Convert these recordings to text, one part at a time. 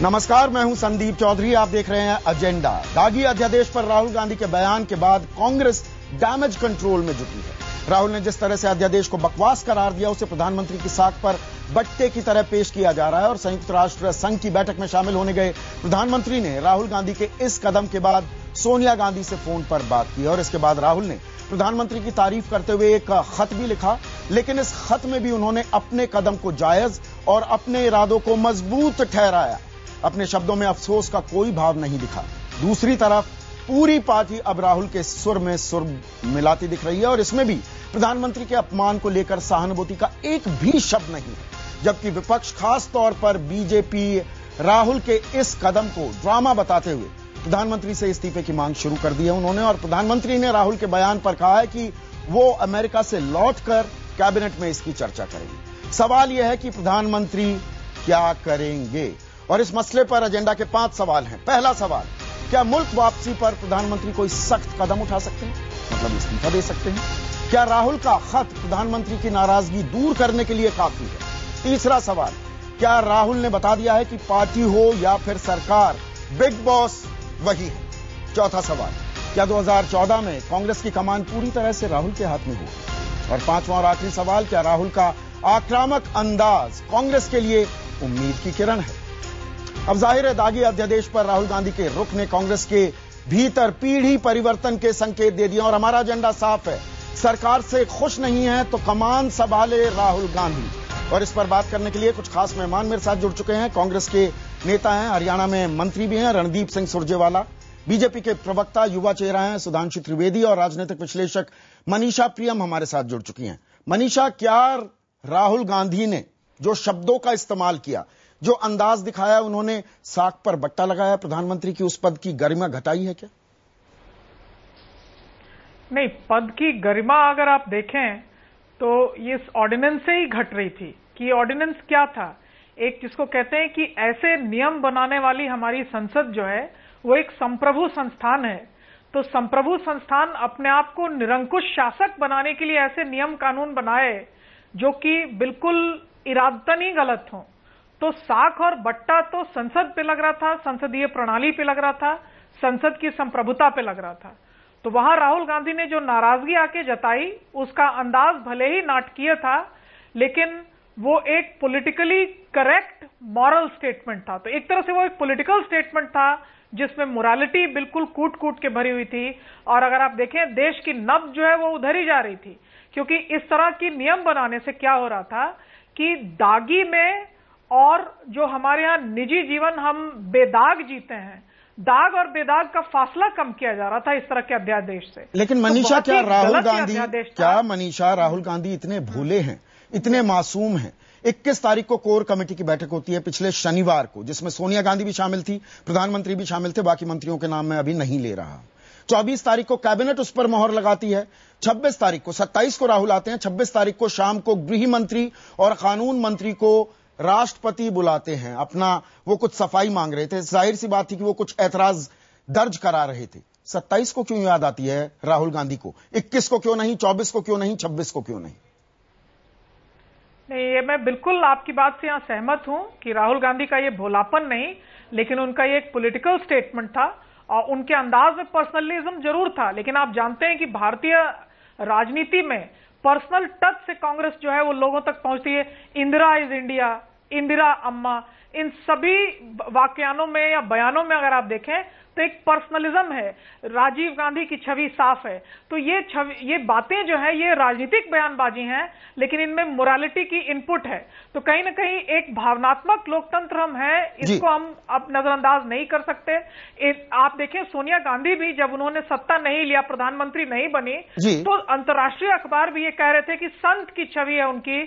नमस्कार, मैं हूं संदीप चौधरी। आप देख रहे हैं एजेंडा। दागी अध्यादेश पर राहुल गांधी के बयान के बाद कांग्रेस डैमेज कंट्रोल में जुटी है। राहुल ने जिस तरह से अध्यादेश को बकवास करार दिया, उसे प्रधानमंत्री की साख पर बट्टे की तरह पेश किया जा रहा है। और संयुक्त राष्ट्र संघ की बैठक में शामिल होने गए प्रधानमंत्री ने राहुल गांधी के इस कदम के बाद सोनिया गांधी से फोन पर बात की और इसके बाद राहुल ने प्रधानमंत्री की तारीफ करते हुए एक खत भी लिखा। लेकिन इस खत में भी उन्होंने अपने कदम को जायज और अपने इरादों को मजबूत ठहराया। अपने शब्दों में अफसोस का कोई भाव नहीं दिखा। दूसरी तरफ पूरी पार्टी अब राहुल के सुर में सुर मिलाती दिख रही है और इसमें भी प्रधानमंत्री के अपमान को लेकर सहानुभूति का एक भी शब्द नहीं है। जबकि विपक्ष, खास तौर पर बीजेपी, राहुल के इस कदम को ड्रामा बताते हुए प्रधानमंत्री से इस्तीफे की मांग शुरू कर दी है उन्होंने। और प्रधानमंत्री ने राहुल के बयान पर कहा है कि वो अमेरिका से लौटकर कैबिनेट में इसकी चर्चा करेंगे। सवाल यह है कि प्रधानमंत्री क्या करेंगे, और इस मसले पर एजेंडा के 5 सवाल हैं। पहला सवाल, क्या मुल्क वापसी पर प्रधानमंत्री कोई सख्त कदम उठा सकते हैं, मतलब इस्तीफा दे सकते हैं? क्या राहुल का खत प्रधानमंत्री की नाराजगी दूर करने के लिए काफी है? तीसरा सवाल, क्या राहुल ने बता दिया है कि पार्टी हो या फिर सरकार, बिग बॉस वही है? चौथा सवाल, क्या 2014 में कांग्रेस की कमान पूरी तरह से राहुल के हाथ में होगी? और पांचवां और आखिरी सवाल, क्या राहुल का आक्रामक अंदाज कांग्रेस के लिए उम्मीद की किरण है? अब जाहिर है, दागी अध्यादेश पर राहुल गांधी के रुख ने कांग्रेस के भीतर पीढ़ी परिवर्तन के संकेत दे दिए और हमारा एजेंडा साफ है। सरकार से खुश नहीं है तो कमान संभाले राहुल गांधी। और इस पर बात करने के लिए कुछ खास मेहमान मेरे साथ जुड़ चुके हैं। कांग्रेस के नेता हैं, हरियाणा में मंत्री भी हैं, रणदीप सिंह सुरजेवाला। बीजेपी के प्रवक्ता, युवा चेहरा हैं, सुधांशु त्रिवेदी। और राजनीतिक विश्लेषक मनीषा प्रियम हमारे साथ जुड़ चुकी हैं। मनीषा, क्या राहुल गांधी ने जो शब्दों का इस्तेमाल किया, जो अंदाज दिखाया, उन्होंने साख पर बट्टा लगाया, प्रधानमंत्री की उस पद की गरिमा घटाई है क्या? नहीं, पद की गरिमा अगर आप देखें तो ये ऑर्डिनेंस से ही घट रही थी। कि ऑर्डिनेंस क्या था? एक जिसको कहते हैं कि ऐसे नियम बनाने वाली हमारी संसद जो है वो एक संप्रभु संस्थान है। तो संप्रभु संस्थान अपने आप को निरंकुश शासक बनाने के लिए ऐसे नियम कानून बनाए जो कि बिल्कुल इरादतन ही गलत हों। तो साख और बट्टा तो संसद पे लग रहा था, संसदीय प्रणाली पे लग रहा था, संसद की संप्रभुता पे लग रहा था। तो वहां राहुल गांधी ने जो नाराजगी आके जताई, उसका अंदाज भले ही नाटकीय था, लेकिन वो एक पॉलिटिकली करेक्ट मॉरल स्टेटमेंट था। तो एक तरह से वो एक पॉलिटिकल स्टेटमेंट था जिसमें मोरालिटी बिल्कुल कूट कूट के भरी हुई थी। और अगर आप देखें, देश की नब्ज जो है वो उधर ही जा रही थी, क्योंकि इस तरह की नियम बनाने से क्या हो रहा था कि दागी में और जो हमारे यहां निजी जीवन हम बेदाग जीते हैं, दाग और बेदाग का फासला कम किया जा रहा था इस तरह के अध्यादेश से। लेकिन मनीषा, क्या राहुल गांधी इतने भोले हैं, इतने मासूम हैं? 21 तारीख को कोर कमेटी की बैठक होती है पिछले शनिवार को, जिसमें सोनिया गांधी भी शामिल थी, प्रधानमंत्री भी शामिल थे, बाकी मंत्रियों के नाम मैं अभी नहीं ले रहा। 24 तारीख को कैबिनेट उस पर मोहर लगाती है। 26 तारीख को, 27 को राहुल आते हैं, 26 तारीख को शाम को गृह मंत्री और कानून मंत्री को राष्ट्रपति बुलाते हैं। अपना वो कुछ सफाई मांग रहे थे, जाहिर सी बात थी कि वो कुछ ऐतराज दर्ज करा रहे थे। 27 को क्यों याद आती है राहुल गांधी को? 21 को क्यों नहीं, 24 को क्यों नहीं, 26 को क्यों नहीं? नहीं, ये मैं बिल्कुल आपकी बात से यहां सहमत हूं कि राहुल गांधी का ये भोलापन नहीं, लेकिन उनका ये एक पॉलिटिकल स्टेटमेंट था और उनके अंदाज में पर्सनलिज्म जरूर था। लेकिन आप जानते हैं कि भारतीय राजनीति में पर्सनल टच से कांग्रेस जो है वो लोगों तक पहुंचती है। इंदिरा इज इंडिया, इंदिरा अम्मा, इन सभी वाक्यानों में या बयानों में अगर आप देखें तो एक पर्सनलिज्म है। राजीव गांधी की छवि साफ है। तो ये बातें जो है ये राजनीतिक बयानबाजी हैं, लेकिन इनमें मोरालिटी की इनपुट है। तो कहीं ना कहीं एक भावनात्मक लोकतंत्र हम है, इसको हम अब नजरअंदाज नहीं कर सकते। आप देखें, सोनिया गांधी भी जब उन्होंने सत्ता नहीं लिया, प्रधानमंत्री नहीं बनी, तो अंतर्राष्ट्रीय अखबार भी ये कह रहे थे कि संत की छवि है उनकी।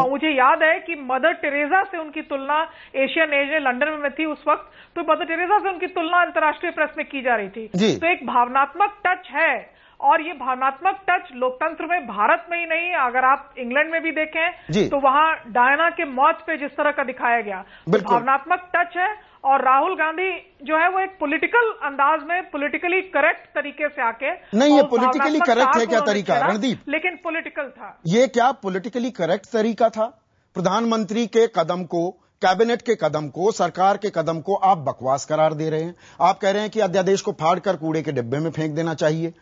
मुझे याद है कि मदर टेरेसा से उनकी तुलना, एशियन एज ने लंदन में थी उस वक्त, तो मदर टेरेसा से उनकी तुलना अंतर्राष्ट्रीय प्रेस में की जा रही थी। तो एक भावनात्मक टच है, और ये भावनात्मक टच लोकतंत्र में भारत में ही नहीं, अगर आप इंग्लैंड में भी देखें तो वहां डायना के मौत पे जिस तरह का दिखाया गया, तो भावनात्मक टच है। और राहुल गांधी जो है वो एक पॉलिटिकल अंदाज में, पॉलिटिकली करेक्ट तरीके से आके, नहीं, ये पॉलिटिकली करेक्ट है क्या तरीका रणदीप? लेकिन पॉलिटिकल था। ये क्या पॉलिटिकली करेक्ट तरीका था? प्रधानमंत्री के कदम को कैबिनेट के कदम को, सरकार के कदम को आप बकवास करार दे रहे हैं। आप कह रहे हैं कि अध्यादेश को फाड़कर कूड़े के डिब्बे में फेंक देना चाहिए।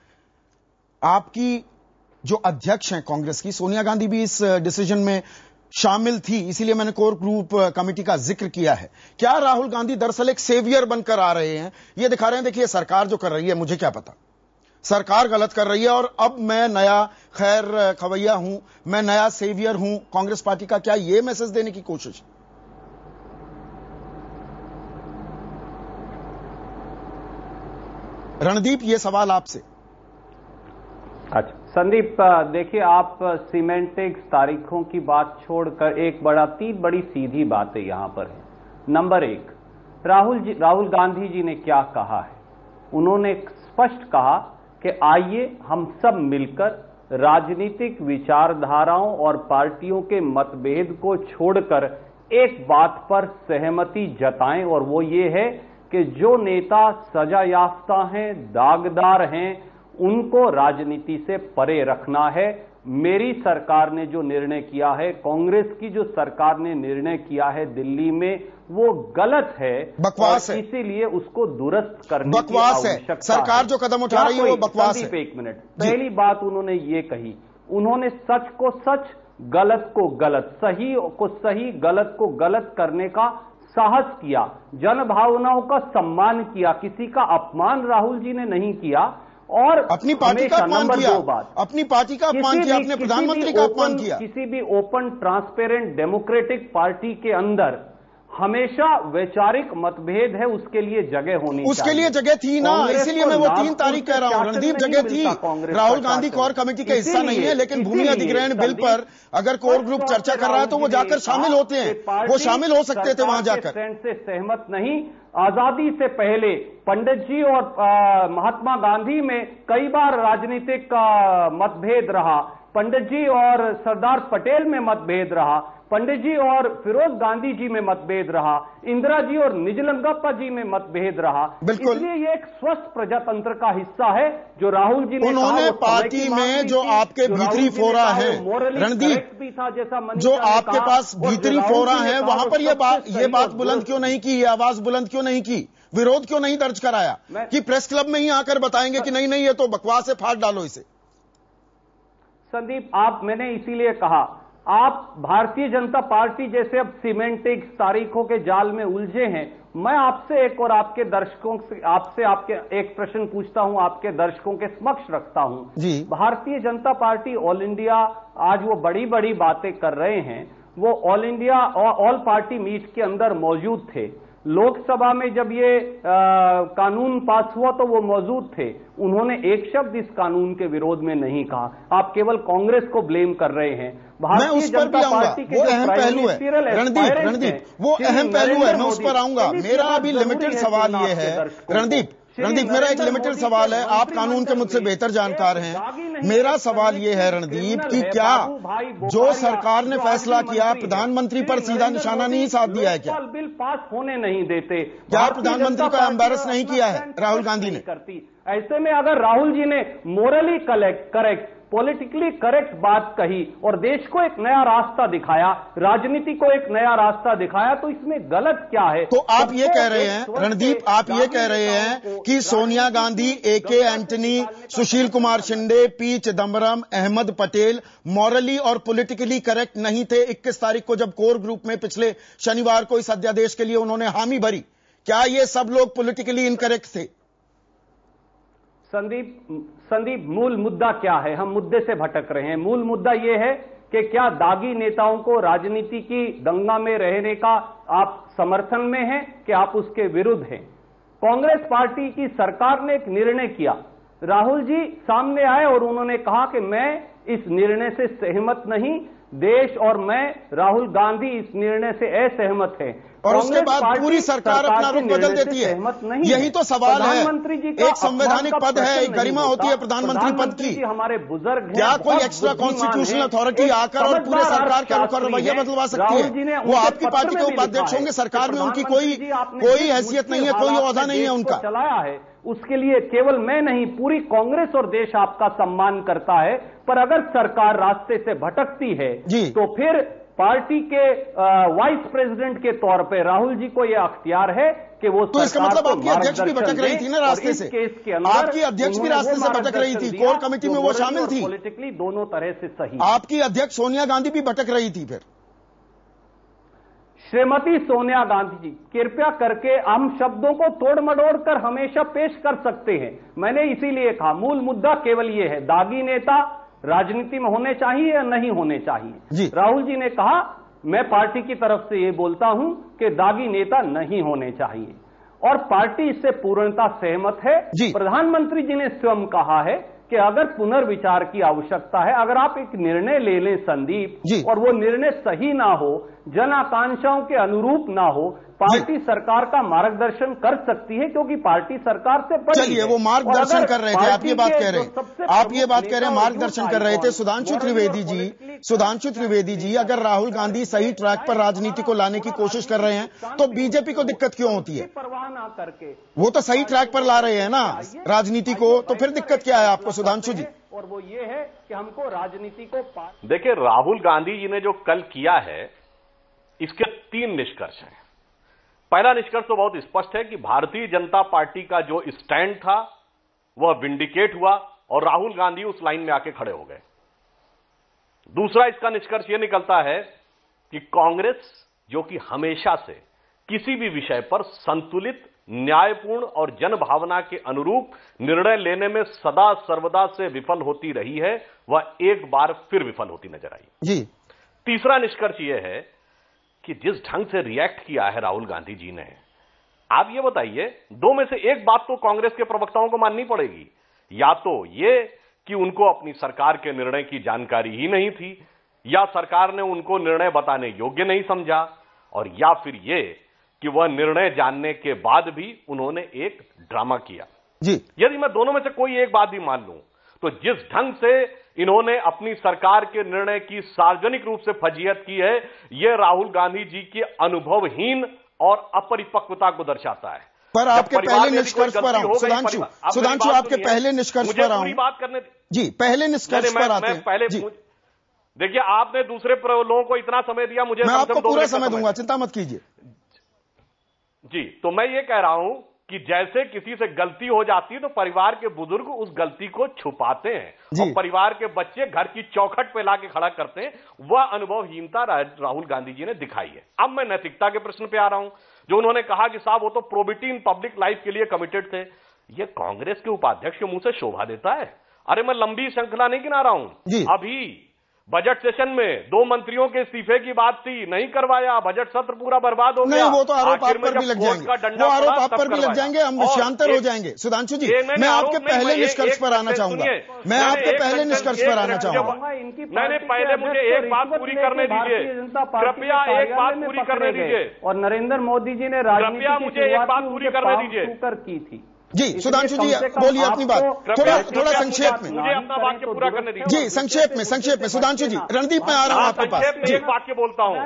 आपकी जो अध्यक्ष हैं कांग्रेस की, सोनिया गांधी भी इस डिसीजन में शामिल थी, इसीलिए मैंने कोर ग्रुप कमेटी का जिक्र किया है। क्या राहुल गांधी दरअसल एक सेवियर बनकर आ रहे हैं? ये दिखा रहे हैं देखिए सरकार जो कर रही है, मुझे क्या पता, सरकार गलत कर रही है और अब मैं नया खैर खवैया हूं, मैं नया सेवियर हूं कांग्रेस पार्टी का। क्या यह मैसेज देने की कोशिश? रणदीप, ये सवाल आपसे। अच्छा संदीप, देखिए आप सीमेंटिक्स तारीखों की बात छोड़कर एक तीन बड़ी सीधी बातें यहां पर है। नंबर एक, राहुल गांधी जी ने क्या कहा है? उन्होंने स्पष्ट कहा कि आइए हम सब मिलकर राजनीतिक विचारधाराओं और पार्टियों के मतभेद को छोड़कर एक बात पर सहमति जताएं, और वो ये है कि जो नेता सजा याफ्ता हैं, दागदार हैं, उनको राजनीति से परे रखना है। मेरी सरकार ने जो निर्णय किया है, कांग्रेस की जो सरकार ने निर्णय किया है दिल्ली में, वो गलत है, बकवास है, इसीलिए उसको दुरुस्त करने की आवश्यकता है। सरकार जो कदम उठा रही है वो बकवास है। एक मिनट, पहली बात उन्होंने ये कही, उन्होंने सच को सच, गलत को गलत, सही को सही, गलत को गलत करने का साहस किया, जन भावनाओं का सम्मान किया, किसी का अपमान राहुल जी ने नहीं किया। और अपनी पार्टी का अपमान किया, अपनी पार्टी का अपमान किया, अपने प्रधानमंत्री का अपमान किया। किसी भी ओपन ट्रांसपेरेंट डेमोक्रेटिक पार्टी के अंदर हमेशा वैचारिक मतभेद है, उसके लिए जगह होनी चाहिए। उसके लिए जगह थी ना, इसीलिए मैं वो 3 तारीख कह रहा हूं। रणदीप, जगह थी। राहुल गांधी कोर कमेटी का हिस्सा नहीं है, लेकिन भूमि अधिग्रहण बिल पर अगर कोर ग्रुप चर्चा कर रहा है तो वो जाकर शामिल होते हैं, वो शामिल हो सकते थे वहां जाकर। से सहमत नहीं। आजादी से पहले पंडित जी और महात्मा गांधी में कई बार राजनीतिक मतभेद रहा, पंडित जी और सरदार पटेल में मतभेद रहा, पंडित जी और फिरोज गांधी जी में मतभेद रहा, इंदिरा जी और निजलंगप्पा जी में मतभेद रहा। इसलिए ये एक स्वस्थ प्रजातंत्र का हिस्सा है जो राहुल जी ने उन्होंने पार्टी में जो आपके भीतरी फोरा है, रणदीप भी था, जैसा जो आपके पास भीतरी फोरा है, वहां पर ये बात बुलंद क्यों नहीं की, ये आवाज बुलंद क्यों नहीं की, विरोध क्यों नहीं दर्ज कराया कि प्रेस क्लब में ही आकर बताएंगे कि नहीं ये तो बकवास है, फाड़ डालो इसे? संदीप, मैंने इसीलिए कहा, आप भारतीय जनता पार्टी जैसे अब सीमेंटिक्स तारीखों के जाल में उलझे हैं। मैं आपसे एक और आपके दर्शकों से आपके एक प्रश्न पूछता हूं, आपके दर्शकों के समक्ष रखता हूं जी। Bharatiya Janata party all India, आज वो बड़ी बड़ी बातें कर रहे हैं, वो all India all party meet के अंदर मौजूद थे। लोकसभा में जब ये कानून पास हुआ तो वो मौजूद थे, उन्होंने एक शब्द इस कानून के विरोध में नहीं कहा। आप केवल कांग्रेस को ब्लेम कर रहे हैं। भारतीय जनता पार्टी के वो अहम पहलू है रणदीप, वो अहम पहलू है, मैं उस पर आऊंगा। मेरा अभी लिमिटेड सवाल ये है रणदीप, मेरा एक लिमिटेड सवाल है, आप कानून के मुझसे बेहतर जानकार हैं। मेरा सवाल यह है रणदीप कि क्या जो सरकार ने फैसला किया, प्रधानमंत्री पर सीधा निशाना नहीं साध दिया है? क्या बिल पास होने नहीं देते? क्या प्रधानमंत्री को एम्बैरस नहीं किया है राहुल गांधी ने? ऐसे में अगर राहुल जी ने मोरली करेक्ट, पॉलिटिकली करेक्ट बात कही और देश को एक नया रास्ता दिखाया, राजनीति को एक नया रास्ता दिखाया, तो इसमें गलत क्या है? तो आप ये कह रहे हैं रणदीप, आप ये कह रहे हैं कि Sonia Gandhi, AK Antony, Sushil Kumar Shinde, P Chidambaram, Ahmad Patel morally और पॉलिटिकली करेक्ट नहीं थे 21 तारीख को जब कोर ग्रुप में पिछले शनिवार को इस अध्यादेश के लिए उन्होंने हामी भरी? क्या ये सब लोग पॉलिटिकली इनकरेक्ट थे? संदीप, मूल मुद्दा क्या है? हम मुद्दे से भटक रहे हैं। मूल मुद्दा यह है कि क्या दागी नेताओं को राजनीति की दंगा में रहने का आप समर्थन में हैं कि आप उसके विरुद्ध हैं? कांग्रेस पार्टी की सरकार ने एक निर्णय किया, राहुल जी सामने आए और उन्होंने कहा कि मैं इस निर्णय से सहमत नहीं, देश और मैं, राहुल गांधी इस निर्णय से असहमत है, और उसके बाद पूरी सरकार अपना रुख बदल देती है। यही तो सवाल है। एक संवैधानिक पद है, एक गरिमा होती है प्रधानमंत्री पद की। हमारे बुजुर्ग क्या कोई एक्स्ट्रा कॉन्स्टिट्यूशनल अथॉरिटी आकर और पूरे सरकार का रुख और रवैया बदलवा सकती है? वो आपकी पार्टी के उपाध्यक्ष होंगे, सरकार में उनकी कोई हैसियत नहीं है, कोई ओहदा नहीं है उनका। चलाया है, उसके लिए केवल मैं नहीं, पूरी कांग्रेस और देश आपका सम्मान करता है। पर अगर सरकार रास्ते से भटकती है तो फिर पार्टी के वाइस प्रेसिडेंट के तौर पे राहुल जी को यह अख्तियार है कि वो तो इसका मतलब आपकी अध्यक्ष भी भटक रही थी ना रास्ते से, आपकी अध्यक्ष भी रास्ते से भटक रही थी, कोर कमेटी में वो शामिल थी, पॉलिटिकली दोनों तरह से सही। आपकी अध्यक्ष सोनिया गांधी भी भटक रही थी। फिर श्रीमती सोनिया गांधी जी, कृपया करके हम शब्दों को तोड़ मड़ोड़ कर हमेशा पेश कर सकते हैं। मैंने इसीलिए कहा मूल मुद्दा केवल यह है, दागी नेता राजनीति में होने चाहिए या नहीं होने चाहिए। राहुल जी ने कहा मैं पार्टी की तरफ से यह बोलता हूं कि दागी नेता नहीं होने चाहिए और पार्टी इससे पूर्णतः सहमत है। प्रधानमंत्री जी ने स्वयं कहा है कि अगर पुनर्विचार की आवश्यकता है, अगर आप एक निर्णय ले लें संदीप और वो निर्णय सही ना हो, जन आकांक्षाओं के अनुरूप ना हो, पार्टी सरकार का मार्गदर्शन कर सकती है, क्योंकि पार्टी सरकार से बड़ी है। चलिए वो मार्गदर्शन कर रहे थे, आप ये बात कह रहे हैं, आप ये बात कह रहे हैं मार्गदर्शन कर रहे थे। सुधांशु त्रिवेदी जी, अगर राहुल गांधी सही ट्रैक पर राजनीति को लाने की कोशिश कर रहे हैं तो बीजेपी को दिक्कत क्यों होती है? परवाह ना करके वो तो सही ट्रैक पर ला रहे हैं ना राजनीति को, तो फिर दिक्कत क्या है आपको सुधांशु जी? और वो ये है कि हमको राजनीति को देखिए, राहुल गांधी जी ने जो कल किया है इसके 3 निष्कर्ष हैं। पहला निष्कर्ष तो बहुत स्पष्ट है कि भारतीय जनता पार्टी का जो स्टैंड था वह विंडिकेट हुआ और राहुल गांधी उस लाइन में आके खड़े हो गए। दूसरा इसका निष्कर्ष यह निकलता है कि कांग्रेस, जो कि हमेशा से किसी भी विषय पर संतुलित, न्यायपूर्ण और जनभावना के अनुरूप निर्णय लेने में सदा सर्वदा से विफल होती रही है, वह एक बार फिर विफल होती नजर आई जी। तीसरा निष्कर्ष यह है कि जिस ढंग से रिएक्ट किया है राहुल गांधी जी ने, आप ये बताइए, दो में से एक बात तो कांग्रेस के प्रवक्ताओं को माननी पड़ेगी, या तो ये कि उनको अपनी सरकार के निर्णय की जानकारी ही नहीं थी, या सरकार ने उनको निर्णय बताने योग्य नहीं समझा, और या फिर ये कि वह निर्णय जानने के बाद भी उन्होंने एक ड्रामा किया जी। यदि मैं दोनों में से कोई एक बात भी मान लूं तो जिस ढंग से इन्होंने अपनी सरकार के निर्णय की सार्वजनिक रूप से फजीहत की है, यह राहुल गांधी जी की अनुभवहीन और अपरिपक्वता को दर्शाता है। पर आपके पहले निष्कर्ष पर आऊं सुधांशु, आपके पहले निष्कर्ष पर आऊं, बात करने जी, पहले निष्कर्ष पर आते हैं। पहले देखिए, आपने दूसरे लोगों को इतना समय दिया, मुझे मैं आपको पूरा समय दूंगा, चिंता मत कीजिए जी। तो मैं ये कह रहा हूं कि जैसे किसी से गलती हो जाती है तो परिवार के बुजुर्ग उस गलती को छुपाते हैं और परिवार के बच्चे घर की चौखट पे लाके खड़ा करते हैं, वह अनुभवहीनता राहुल गांधी जी ने दिखाई है। अब मैं नैतिकता के प्रश्न पे आ रहा हूं, जो उन्होंने कहा कि साहब वो तो प्रोबिटी इन पब्लिक लाइफ के लिए कमिटेड थे। ये कांग्रेस के उपाध्यक्ष के मुंह से शोभा देता है? अरे मैं लंबी श्रृंखला नहीं गिना रहा हूं, अभी बजट सेशन में 2 मंत्रियों के इस्तीफे की बात थी, नहीं करवाया, बजट सत्र पूरा बर्बाद हो गया। नहीं, वो तो आरोप आप पर भी लग जाएंगे, वो आरोप आप पर भी लग जाएंगे, हम विषयांतर हो जाएंगे। सुधांशु जी, मैं आपके पहले निष्कर्ष पर आना चाहूंगा, मैं आपके पहले निष्कर्ष पर आना चाहूंगा। मैंने पहले मुझे एक बात पूरी करने दीजिए, कृपया एक बात पूरी करने दीजिए। और नरेंद्र मोदी जी ने कृपया मुझे एक बात पूरी करने दीजिए की थी जी। सुधांशु जी बोलिए अपनी बात, थोड़ा संक्षेप में, मुझे अपना वाक्य पूरा करने दीजिए जी, संक्षेप में। सुधांशु जी, रणदीप मैं आ रहा हूं आपके पास जी। एक वाक्य बोलता हूं,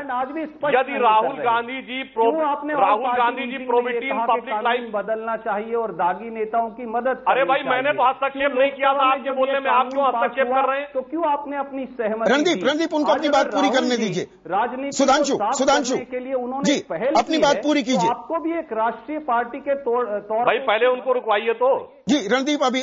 यदि Rahul Gandhi ji probity in public life बदलना चाहिए और दागी नेताओं की मदद, अरे भाई मैंने तो हस्तक्षेप नहीं किया था आपके बोलने में, आप क्यों हस्तक्षेप कर रहे हैं? तो क्यों आपने अपनी सहमति? रणदीप उनको अपनी बात पूरी करने दीजिए। राजनीति सुधांशु के लिए उन्होंने पहल अपनी बात पूरी कीजिए। आपको भी एक राष्ट्रीय पार्टी के तौर भाई पहले उनको रुकवाइए तो जी। रणदीप अभी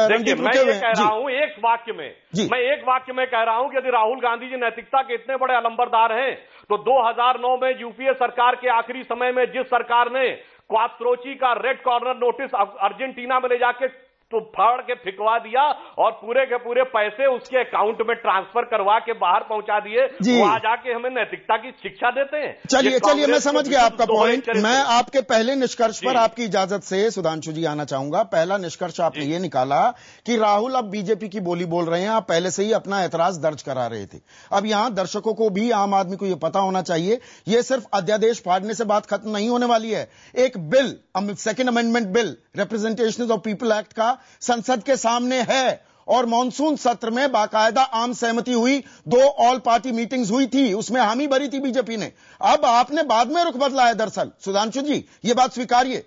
रणदीप मैं ये कह रहा हूं एक वाक्य में कह रहा हूं कि यदि राहुल गांधी जी नैतिकता के इतने बड़े अलंबरदार हैं तो 2009 में यूपीए सरकार के आखिरी समय में जिस सरकार ने क्वात्रोची का रेड कॉर्नर नोटिस अर्जेंटीना में ले जाके तो फाड़ के फिकवा दिया और पूरे के पूरे पैसे उसके अकाउंट में ट्रांसफर करवा के बाहर पहुंचा दिए, वो आ जाके हमें नैतिकता की शिक्षा देते हैं। चलिए मैं समझ गया आपका पॉइंट। मैं आपके पहले निष्कर्ष पर आपकी इजाजत से सुधांशु जी आना चाहूंगा। पहला निष्कर्ष आपने ये निकाला कि राहुल अब बीजेपी की बोली बोल रहे हैं, आप पहले से ही अपना ऐतराज दर्ज करा रहे थे। अब यहां दर्शकों को भी, आम आदमी को यह पता होना चाहिए, यह सिर्फ अध्यादेश फाड़ने से बात खत्म नहीं होने वाली है। एक bill, second amendment bill, representation of people act का संसद के सामने है और मॉनसून सत्र में बाकायदा आम सहमति हुई, 2 ऑल पार्टी मीटिंग्स हुई थी, उसमें हामी भरी थी बीजेपी ने। अब आपने बाद में रुख बदला है दरअसल। सुधांशु जी, यह बात स्वीकारिए।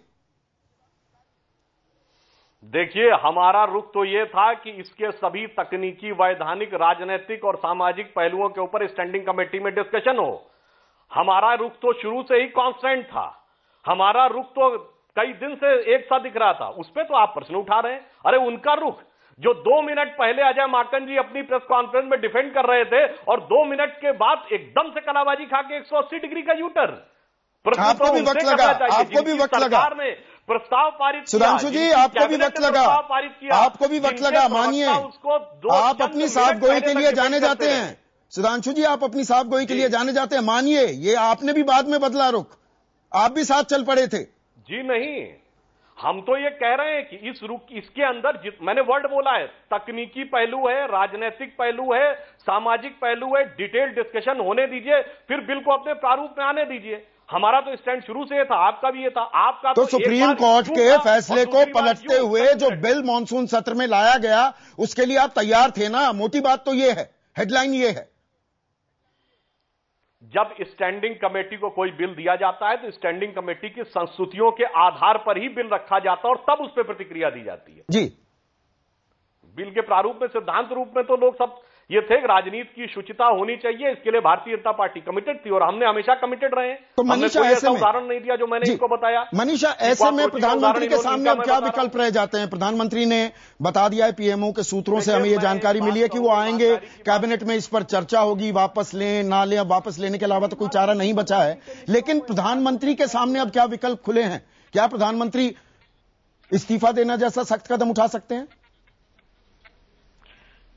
देखिए, हमारा रुख तो यह था कि इसके सभी तकनीकी, वैधानिक, राजनीतिक और सामाजिक पहलुओं के ऊपर स्टैंडिंग कमेटी में डिस्कशन हो। हमारा रुख तो शुरू से ही कांस्टेंट था। हमारा रुख तो कई दिन से एक सा दिख रहा था। उस पर तो आप प्रश्न उठा रहे हैं। अरे उनका रुख जो 2 मिनट पहले अजय माकन जी अपनी प्रेस कॉन्फ्रेंस में डिफेंड कर रहे थे और 2 मिनट के बाद एकदम से कलाबाजी खा के 180 डिग्री का यूटर्न। आपको भी वक्त लगा, आपको भी वक्त लगा। सरकार ने प्रस्ताव पारित किया, सुधांशु जी, आपको भी वक्त लगा, आपको भी वक्त लगा, मानिए। आप अपनी साफ गोई के लिए जाने जाते हैं। सुधांशु जी, आप अपनी साफ गोई के लिए जाने जाते हैं, मानिए। ये आपने भी बाद में बदला रुख, आप भी साथ चल पड़े थे। जी नहीं, हम तो ये कह रहे हैं कि इस रुख, इसके अंदर मैंने वर्ड बोला है, तकनीकी पहलू है, राजनीतिक पहलू है, सामाजिक पहलू है। डिटेल डिस्कशन होने दीजिए, फिर बिल को अपने प्रारूप में आने दीजिए। हमारा तो स्टैंड शुरू से था, आपका भी ये था। आपका तो सुप्रीम कोर्ट के फैसले को पलटते हुए जो बिल मॉनसून सत्र में लाया गया, उसके लिए आप तैयार थे ना? मोटी बात तो ये है, हेडलाइन ये है। जब स्टैंडिंग कमेटी को कोई बिल दिया जाता है तो स्टैंडिंग कमेटी की संस्तुतियों के आधार पर ही बिल रखा जाता है और तब उस पर प्रतिक्रिया दी जाती है। जी, बिल के प्रारूप में, सिद्धांत रूप में तो लोग सब ये थे कि राजनीति की शुचिता होनी चाहिए। इसके लिए भारतीय जनता पार्टी कमिटेड थी और हमने हमेशा कमिटेड रहे। तो मनीषा, ऐसे में उदाहरण नहीं दिया जो मैंने इसको बताया। मनीषा, ऐसे में प्रधानमंत्री के सामने अब क्या विकल्प रह जाते हैं? प्रधानमंत्री ने बता दिया है, पीएमओ के सूत्रों से हमें ये जानकारी मिली है कि वो आएंगे, कैबिनेट में इस पर चर्चा होगी, वापस लें ना लें। अब वापस लेने के अलावा तो कोई चारा नहीं बचा है। लेकिन प्रधानमंत्री के सामने अब क्या विकल्प खुले हैं? क्या प्रधानमंत्री इस्तीफा देना जैसा सख्त कदम उठा सकते हैं?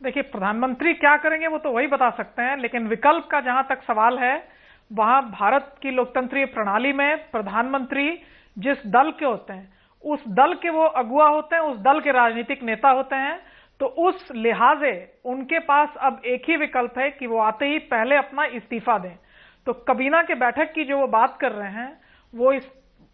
देखिए, प्रधानमंत्री क्या करेंगे वो तो वही बता सकते हैं, लेकिन विकल्प का जहां तक सवाल है, वहां भारत की लोकतंत्रीय प्रणाली में प्रधानमंत्री जिस दल के होते हैं, उस दल के वो अगुवा होते हैं, उस दल के राजनीतिक नेता होते हैं। तो उस लिहाजे उनके पास अब एक ही विकल्प है कि वो आते ही पहले अपना इस्तीफा दें। तो काबीना के बैठक की जो वो बात कर रहे हैं,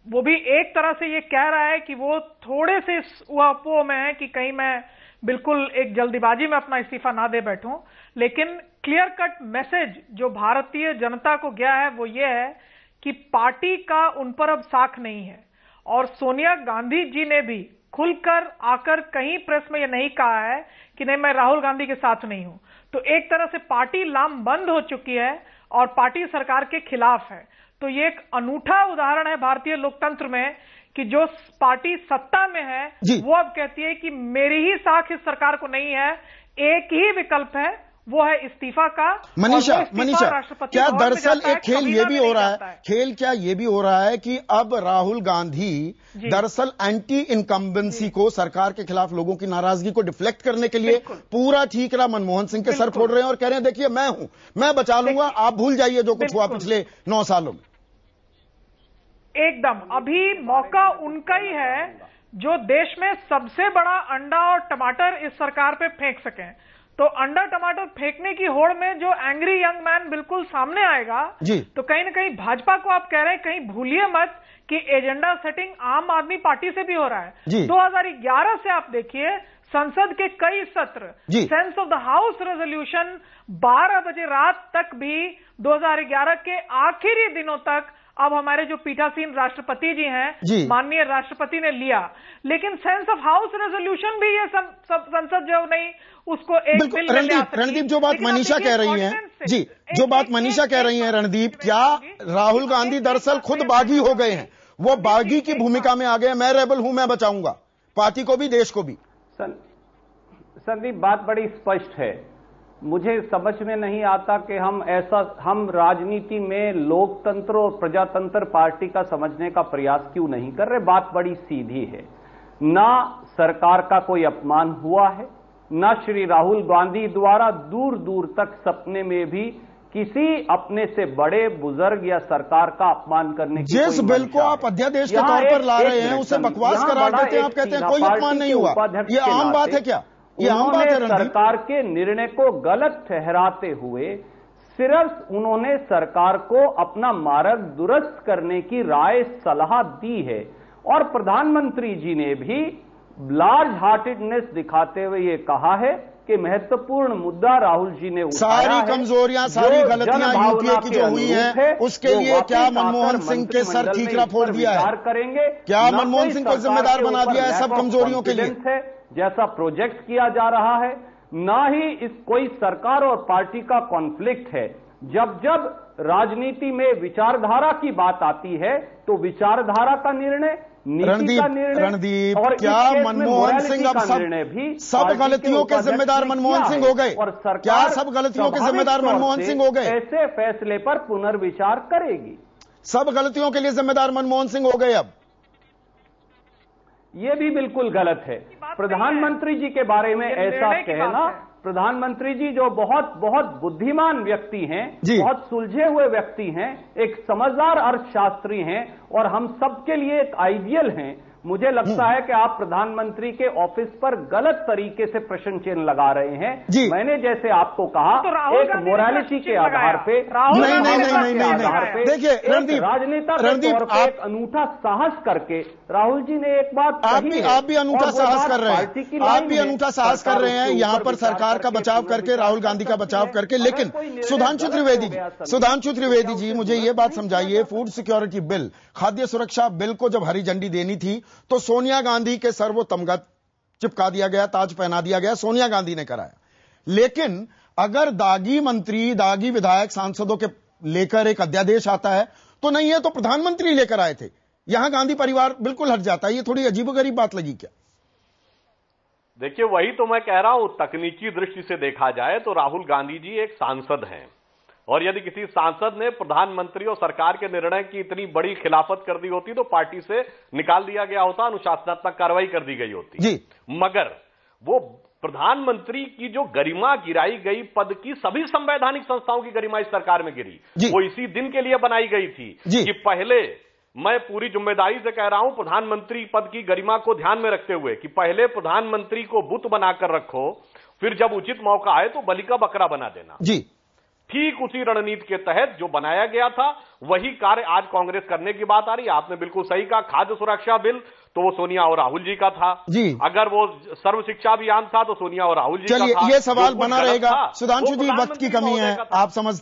वो भी एक तरह से ये कह रहा है कि वो थोड़े से अपोह में है कि कहीं मैं बिल्कुल एक जल्दीबाजी में अपना इस्तीफा ना दे बैठूं। लेकिन क्लियर कट मैसेज जो भारतीय जनता को गया है वो ये है कि पार्टी का उन पर अब साख नहीं है। और सोनिया गांधी जी ने भी खुलकर आकर कहीं प्रेस में ये नहीं कहा है कि नहीं, मैं राहुल गांधी के साथ नहीं हूं। तो एक तरह से पार्टी लामबंद हो चुकी है और पार्टी सरकार के खिलाफ है। तो ये एक अनूठा उदाहरण है भारतीय लोकतंत्र में कि जो पार्टी सत्ता में है वो अब कहती है कि मेरी ही साख इस सरकार को नहीं है, एक ही विकल्प है, वो है इस्तीफा का। मनीषा, क्या दरअसल एक खेल ये भी हो रहा है, खेल क्या ये भी हो रहा है कि अब राहुल गांधी दरअसल एंटी इनकम्बेंसी को, सरकार के खिलाफ लोगों की नाराजगी को डिफ्लेक्ट करने के लिए पूरा ठीकरा मनमोहन सिंह के सर फोड़ रहे हैं और कह रहे हैं देखिए मैं हूं, मैं बचा लूंगा, आप भूल जाइए जो कुछ हुआ पिछले 9 सालों में। एकदम, अभी मौका उनका ही है जो देश में सबसे बड़ा अंडा और टमाटर इस सरकार पे फेंक सकें। तो अंडा टमाटर फेंकने की होड़ में जो एंग्री यंग मैन बिल्कुल सामने आएगा, तो कहीं ना कहीं भाजपा को आप कह रहे हैं, कहीं भूलिए मत कि एजेंडा सेटिंग आम आदमी पार्टी से भी हो रहा है। 2011 से आप देखिए संसद के कई सत्र, sense of the house resolution 12 बजे रात तक भी 2011 के आखिरी दिनों तक अब हमारे जो पीठासीन राष्ट्रपति जी हैं, माननीय राष्ट्रपति ने लिया। लेकिन सेंस ऑफ हाउस रेजोल्यूशन भी ये सब संसद जो नहीं उसको एक बिल में ले आ सकती है। रणदीप, जो बात मनीषा कह रही हैं, जी, जो बात मनीषा कह रही हैं रणदीप, क्या राहुल गांधी दरअसल खुद बागी हो गए हैं? वो बागी की भूमिका में आ गए, मैं रेबल हूं, मैं बचाऊंगा पार्टी को भी, देश को भी। संदीप, बात बड़ी स्पष्ट है। मुझे समझ में नहीं आता कि हम राजनीति में लोकतंत्र और प्रजातंत्र पार्टी का समझने का प्रयास क्यों नहीं कर रहे। बात बड़ी सीधी है। ना सरकार का कोई अपमान हुआ है, ना श्री राहुल गांधी द्वारा दूर दूर तक सपने में भी किसी अपने से बड़े बुजुर्ग या सरकार का अपमान करने की जिस बिल को आप अध्यादेश के तौर पर ला रहे हैं उसे बकवास करार देते हैं, आप कहते हैं कोई अपमान नहीं हुआ। ये आम बात है क्या? उन्होंने सरकार के निर्णय को गलत ठहराते हुए सिर्फ उन्होंने सरकार को अपना मार्ग दुरुस्त करने की राय सलाह दी है। और प्रधानमंत्री जी ने भी लार्ज हार्टेडनेस दिखाते हुए ये कहा है कि महत्वपूर्ण मुद्दा राहुल जी ने उठाया सारी कमजोरियां, सारी गलतियां यूपीए की जो हुई हैं, उसके लिए क्या मनमोहन सिंह के सर ठीकरा फोड़ दिया है? करेंगे क्या मनमोहन सिंह को जिम्मेदार बना दिया है सब कमजोरियों के लिए? जैसा प्रोजेक्ट किया जा रहा है, ना ही इस कोई सरकार और पार्टी का कॉन्फ्लिक्ट है। जब जब राजनीति में विचारधारा की बात आती है तो विचारधारा का निर्णय, रणदीप, क्या मनमोहन सिंह अब सब गलतियों के जिम्मेदार मनमोहन सिंह हो गए? क्या सब गलतियों के जिम्मेदार मनमोहन सिंह हो गए? ऐसे फैसले पर पुनर्विचार करेगी। सब गलतियों के लिए जिम्मेदार मनमोहन सिंह हो गए अब? ये भी बिल्कुल गलत है। प्रधानमंत्री जी के बारे में ऐसा कहना, प्रधानमंत्री जी जो बहुत बहुत बुद्धिमान व्यक्ति हैं, बहुत सुलझे हुए व्यक्ति हैं, एक समझदार अर्थशास्त्री हैं और हम सबके लिए एक आइडियल हैं। मुझे लगता है कि आप प्रधानमंत्री के ऑफिस पर गलत तरीके से प्रश्न चिन्ह लगा रहे हैं। मैंने जैसे आपको कहा, तो एक मोरालिटी के आधार पे, नहीं, देखिए रणदीप, राजनेता के तौर पे एक अनूठा साहस करके राहुल जी ने एक बात कही। आप भी अनूठा साहस कर रहे हैं, आप भी अनूठा साहस कर रहे हैं यहां पर सरकार का बचाव करके, राहुल गांधी का बचाव करके। लेकिन सुधांशु त्रिवेदी जी, मुझे ये बात समझाइए, फूड सिक्योरिटी बिल, खाद्य सुरक्षा बिल को जब हरी झंडी देनी थी तो सोनिया गांधी के सर वो तमगा चिपका दिया गया, ताज पहना दिया गया, सोनिया गांधी ने कराया। लेकिन अगर दागी मंत्री, दागी विधायक, सांसदों के लेकर एक अध्यादेश आता है तो नहीं है तो प्रधानमंत्री लेकर आए थे, यहां गांधी परिवार बिल्कुल हट जाता है। ये थोड़ी अजीबोगरीब बात लगी क्या? देखिए, वही तो मैं कह रहा हूं, तकनीकी दृष्टि से देखा जाए तो राहुल गांधी जी एक सांसद हैं, और यदि किसी सांसद ने प्रधानमंत्री और सरकार के निर्णय की इतनी बड़ी खिलाफत कर दी होती तो पार्टी से निकाल दिया गया होता, अनुशासनात्मक कार्रवाई कर दी गई होती जी। मगर वो प्रधानमंत्री की जो गरिमा गिराई गई पद की, सभी संवैधानिक संस्थाओं की गरिमा इस सरकार में गिरी, वो इसी दिन के लिए बनाई गई थी कि पहले, मैं पूरी जिम्मेदारी से कह रहा हूं, प्रधानमंत्री पद की गरिमा को ध्यान में रखते हुए कि पहले प्रधानमंत्री को बुत बनाकर रखो, फिर जब उचित मौका आए तो बलि का बकरा बना देना। जी, ठीक उसी रणनीति के तहत जो बनाया गया था वही कार्य आज कांग्रेस करने की बात आ रही है। आपने बिल्कुल सही कहा, खाद्य सुरक्षा बिल तो वो सोनिया और राहुल जी का था जी। अगर वो सर्व शिक्षा अभियान था तो सोनिया और राहुल जी का था। चलिए, ये सवाल बना रहेगा। सुधांशु जी, वक्त की कमी है, आप समझ